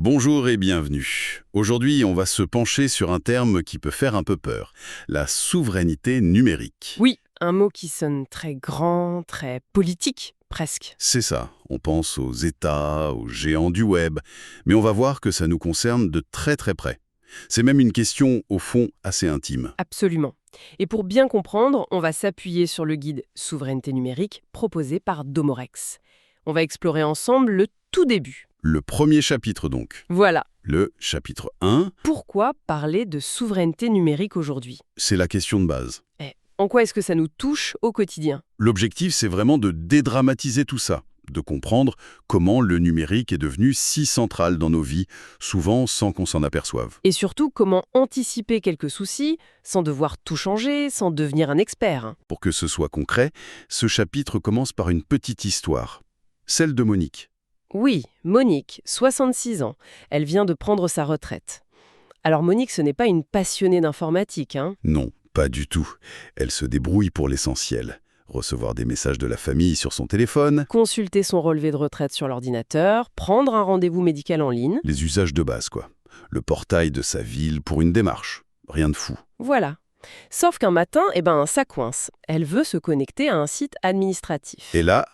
Bonjour et bienvenue. Aujourd'hui, on va se pencher sur un terme qui peut faire un peu peur, la souveraineté numérique. Oui, un mot qui sonne très grand, très politique, presque. C'est ça, on pense aux États, aux géants du web, mais on va voir que ça nous concerne de très très près. C'est même une question, au fond, assez intime. Absolument. Et pour bien comprendre, on va s'appuyer sur le guide Souveraineté numérique proposé par Domorex. On va explorer ensemble le tout début. Le premier chapitre donc, Voilà. le chapitre 1, Pourquoi parler de souveraineté numérique aujourd'hui? c'est la question de base. En quoi est-ce que ça nous touche au quotidien? L'objectif, c'est vraiment de dédramatiser tout ça, de comprendre comment le numérique est devenu si central dans nos vies, souvent sans qu'on s'en aperçoive. Et surtout, comment anticiper quelques soucis sans devoir tout changer, sans devenir un expert? Pour que ce soit concret, ce chapitre commence par une petite histoire, celle de Monique. Oui, Monique, 66 ans. Elle vient de prendre sa retraite. Alors Monique, ce n'est pas une passionnée d'informatique, hein? Non, pas du tout. Elle se débrouille pour l'essentiel. Recevoir des messages de la famille sur son téléphone, Consulter son relevé de retraite sur l'ordinateur, prendre un rendez-vous médical en ligne. les usages de base quoi. Le portail de sa ville pour une démarche. Rien de fou. Voilà. Sauf qu'un matin, ça coince. Elle veut se connecter à un site administratif. Et là,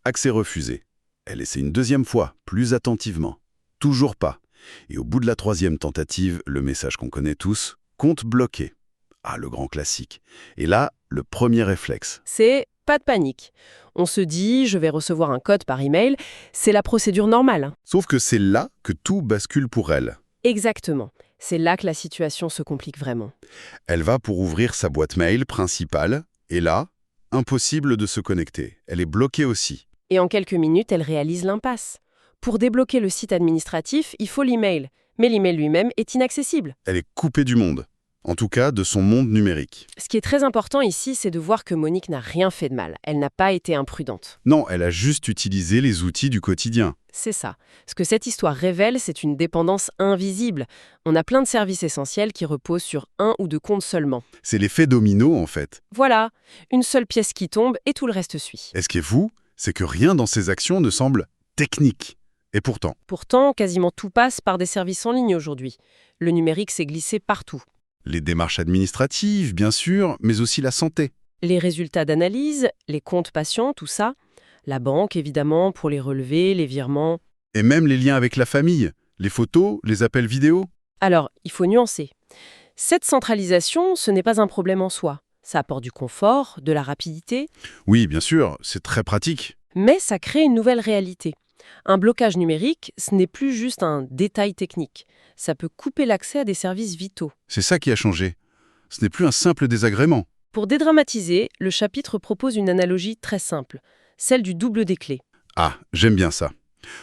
accès refusé. Elle essaie une deuxième fois, plus attentivement. Toujours pas. Et au bout de la troisième tentative, le message qu'on connaît tous, compte bloqué. Ah, le grand classique. Et là, le premier réflexe. C'est pas de panique. On se dit, je vais recevoir un code par email. C'est la procédure normale. Sauf que c'est là que tout bascule pour elle. Exactement. C'est là que la situation se complique vraiment. Elle va pour ouvrir sa boîte mail principale, et là, impossible de se connecter. Elle est bloquée aussi. Et en quelques minutes, elle réalise l'impasse. Pour débloquer le site administratif, il faut l'email. Mais l'email lui-même est inaccessible. Elle est coupée du monde. En tout cas, de son monde numérique. Ce qui est très important ici, c'est de voir que Monique n'a rien fait de mal. Elle n'a pas été imprudente. Non, elle a juste utilisé les outils du quotidien. C'est ça. Ce que cette histoire révèle, c'est une dépendance invisible. On a plein de services essentiels qui reposent sur un ou deux comptes seulement. C'est l'effet domino, en fait. Voilà, une seule pièce qui tombe et tout le reste suit. Et ce qui est fou, c'est que rien dans ces actions ne semble technique. Et pourtant, Pourtant, quasiment tout passe par des services en ligne aujourd'hui. Le numérique s'est glissé partout. les démarches administratives, bien sûr, mais aussi la santé. Les résultats d'analyse, les comptes patients, tout ça. La banque, évidemment, pour les relevés, les virements. Et même les liens avec la famille, les photos, les appels vidéo. Alors, il faut nuancer. Cette centralisation, ce n'est pas un problème en soi. Ça apporte du confort, de la rapidité, Oui, bien sûr, c'est très pratique. mais ça crée une nouvelle réalité. Un blocage numérique, ce n'est plus juste un détail technique. Ça peut couper l'accès à des services vitaux. C'est ça qui a changé. Ce n'est plus un simple désagrément. Pour dédramatiser, le chapitre propose une analogie très simple, celle du double des clés. Ah, j'aime bien ça.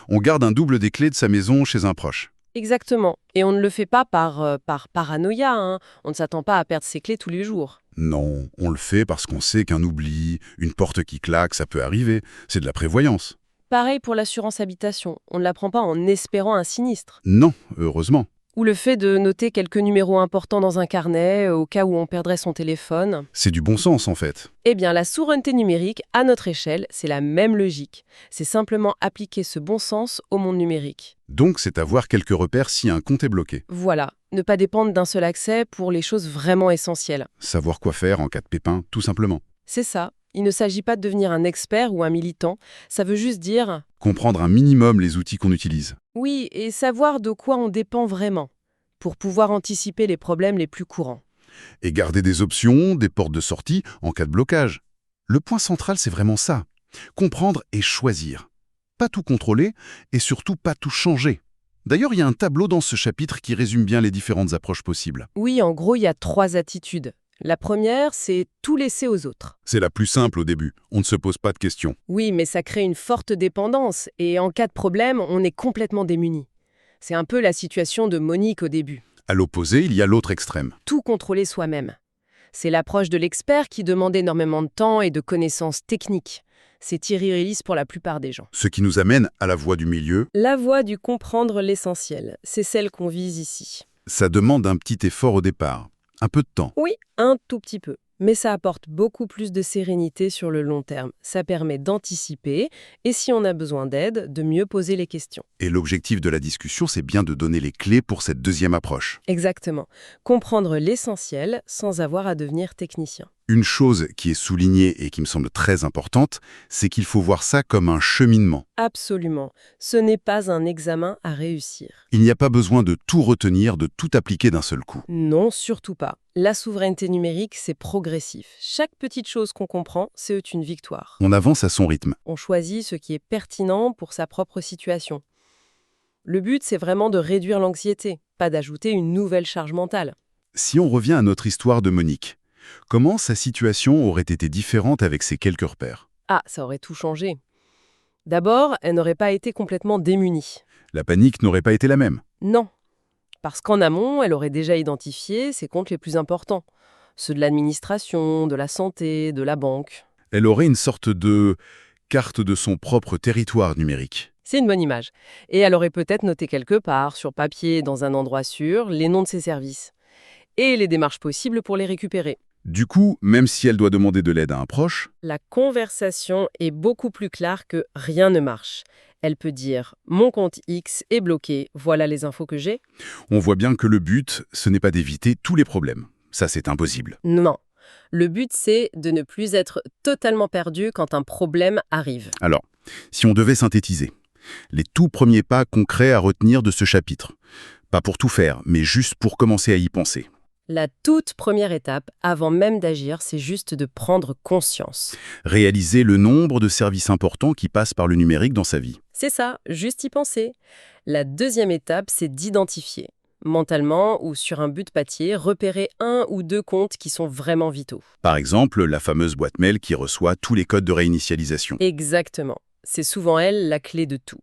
On garde un double des clés de sa maison chez un proche. Exactement. Et on ne le fait pas par paranoïa, hein. On ne s'attend pas à perdre ses clés tous les jours. Non, on le fait parce qu'on sait qu'un oubli, une porte qui claque, ça peut arriver. C'est de la prévoyance. Pareil pour l'assurance habitation. On ne la prend pas en espérant un sinistre. Non, heureusement. Ou le fait de noter quelques numéros importants dans un carnet au cas où on perdrait son téléphone. C'est du bon sens en fait. Eh bien, la souveraineté numérique, à notre échelle, c'est la même logique. C'est simplement appliquer ce bon sens au monde numérique. Donc c'est avoir quelques repères si un compte est bloqué. Voilà, ne pas dépendre d'un seul accès pour les choses vraiment essentielles. Savoir quoi faire en cas de pépin, tout simplement. C'est ça. Il ne s'agit pas de devenir un expert ou un militant. Ça veut juste dire Comprendre un minimum les outils qu'on utilise. oui et savoir de quoi on dépend vraiment pour pouvoir anticiper les problèmes les plus courants. Et garder des options, des portes de sortie en cas de blocage. Le point central, c'est vraiment ça. Comprendre et choisir. Pas tout contrôler et surtout pas tout changer. D'ailleurs, il y a un tableau dans ce chapitre qui résume bien les différentes approches possibles. Oui, en gros, il y a 3 attitudes. La première, c'est tout laisser aux autres. C'est la plus simple au début. On ne se pose pas de questions. Oui, mais ça crée une forte dépendance et en cas de problème, on est complètement démuni. C'est un peu la situation de Monique au début. À l'opposé, il y a l'autre extrême. Tout contrôler soi-même. C'est l'approche de l'expert qui demande énormément de temps et de connaissances techniques. C'est irréaliste pour la plupart des gens. Ce qui nous amène à la voie du milieu. La voie du comprendre l'essentiel, c'est celle qu'on vise ici. Ça demande un petit effort au départ. Un peu de temps. Oui, un tout petit peu. mais ça apporte beaucoup plus de sérénité sur le long terme. Ça permet d'anticiper et, si on a besoin d'aide, de mieux poser les questions. Et l'objectif de la discussion, c'est bien de donner les clés pour cette deuxième approche. Exactement. Comprendre l'essentiel sans avoir à devenir technicien. Une chose qui est soulignée et qui me semble très importante, c'est qu'il faut voir ça comme un cheminement. Absolument. Ce n'est pas un examen à réussir. Il n'y a pas besoin de tout retenir, de tout appliquer d'un seul coup. Non, surtout pas. La souveraineté numérique, c'est progressif. Chaque petite chose qu'on comprend, c'est une victoire. On avance à son rythme. On choisit ce qui est pertinent pour sa propre situation. Le but, c'est vraiment de réduire l'anxiété, pas d'ajouter une nouvelle charge mentale. Si on revient à notre histoire de Monique, comment sa situation aurait été différente avec ses quelques repères? Ah, ça aurait tout changé. D'abord, elle n'aurait pas été complètement démunie. La panique n'aurait pas été la même. Non. Parce qu'en amont, elle aurait déjà identifié ses comptes les plus importants. Ceux de l'administration, de la santé, de la banque. Elle aurait une sorte de carte de son propre territoire numérique. C'est une bonne image. Et elle aurait peut-être noté quelque part, sur papier, dans un endroit sûr, les noms de ses services. Et les démarches possibles pour les récupérer. Du coup, même si elle doit demander de l'aide à un proche, La conversation est beaucoup plus claire que rien ne marche. Elle peut dire « Mon compte X est bloqué, voilà les infos que j'ai ». on voit bien que le but, ce n'est pas d'éviter tous les problèmes. Ça, c'est impossible. Non. Le but, c'est de ne plus être totalement perdu quand un problème arrive. Alors, si on devait synthétiser, les tout premiers pas concrets à retenir de ce chapitre. Pas pour tout faire, mais juste pour commencer à y penser. La toute première étape, avant même d'agir, c'est juste de prendre conscience. Réaliser le nombre de services importants qui passent par le numérique dans sa vie. C'est ça, juste y penser. La deuxième étape, c'est d'identifier. Mentalement ou sur un bout de papier, repérer un ou deux comptes qui sont vraiment vitaux. Par exemple, la fameuse boîte mail qui reçoit tous les codes de réinitialisation. Exactement. C'est souvent elle la clé de tout.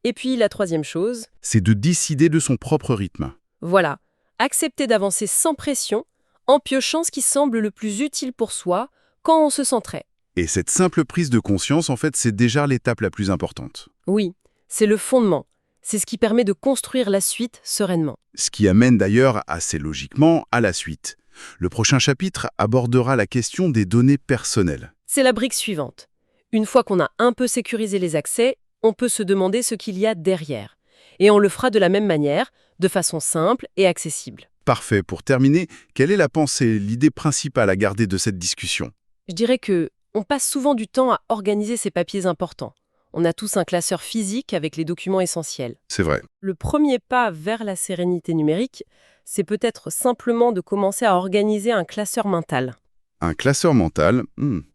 Et puis la troisième chose, C'est de décider de son propre rythme. voilà, accepter d'avancer sans pression, en piochant ce qui semble le plus utile pour soi quand on se sent prêt. Et cette simple prise de conscience, en fait, c'est déjà l'étape la plus importante. Oui, c'est le fondement. C'est ce qui permet de construire la suite sereinement. Ce qui amène d'ailleurs assez logiquement à la suite. Le prochain chapitre abordera la question des données personnelles. C'est la brique suivante. Une fois qu'on a un peu sécurisé les accès, on peut se demander ce qu'il y a derrière. Et on le fera de la même manière, de façon simple et accessible. Parfait. Pour terminer, quelle est la pensée, l'idée principale à garder de cette discussion? Je dirais que on passe souvent du temps à organiser ces papiers importants. On a tous un classeur physique avec les documents essentiels. C'est vrai. Le premier pas vers la sérénité numérique, c'est peut-être simplement de commencer à organiser un classeur mental. Un classeur mental,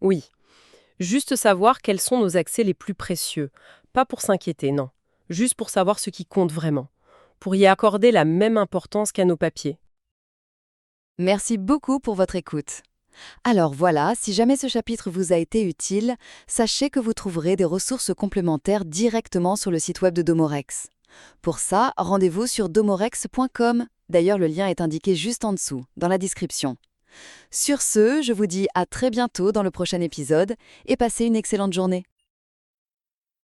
Oui. Juste savoir quels sont nos accès les plus précieux. Pas pour s'inquiéter, non. Juste pour savoir ce qui compte vraiment. Pour y accorder la même importance qu'à nos papiers. Merci beaucoup pour votre écoute. Alors voilà, si jamais ce chapitre vous a été utile, sachez que vous trouverez des ressources complémentaires directement sur le site web de Domorex. Pour ça, rendez-vous sur domorex.com. D'ailleurs, le lien est indiqué juste en dessous, dans la description. Sur ce, je vous dis à très bientôt dans le prochain épisode et passez une excellente journée.